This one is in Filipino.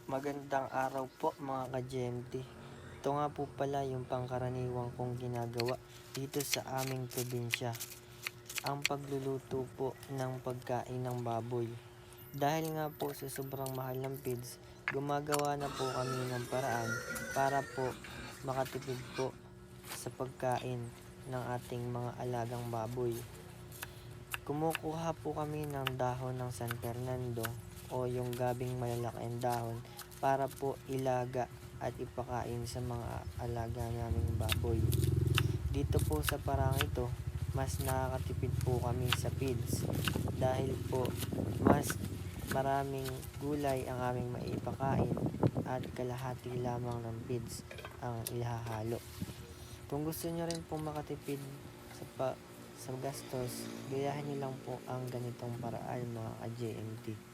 Magandang araw po mga ka-GMT. Ito nga po pala yung pangkaraniwang kong ginagawa dito sa aming probinsya. Ang pagluluto po ng pagkain ng baboy. Dahil nga po sa sobrang mahal ng feeds, gumagawa na po kami ng paraan para po makatipid po sa pagkain ng ating mga alagang baboy. Kumukuha po kami ng dahon ng San Fernando o yung gabing malalaking dahon para po ilaga at ipakain sa mga alaga naming baboy. Dito po sa parang ito, mas nakakatipid po kami sa feeds dahil po mas maraming gulay ang aming maipakain at kalahati lamang ng feeds ang ihahalo. Kung gusto nyo rin po makatipid sa gastos, gayahin nyo lang po ang ganitong paraan mga ka-JMT.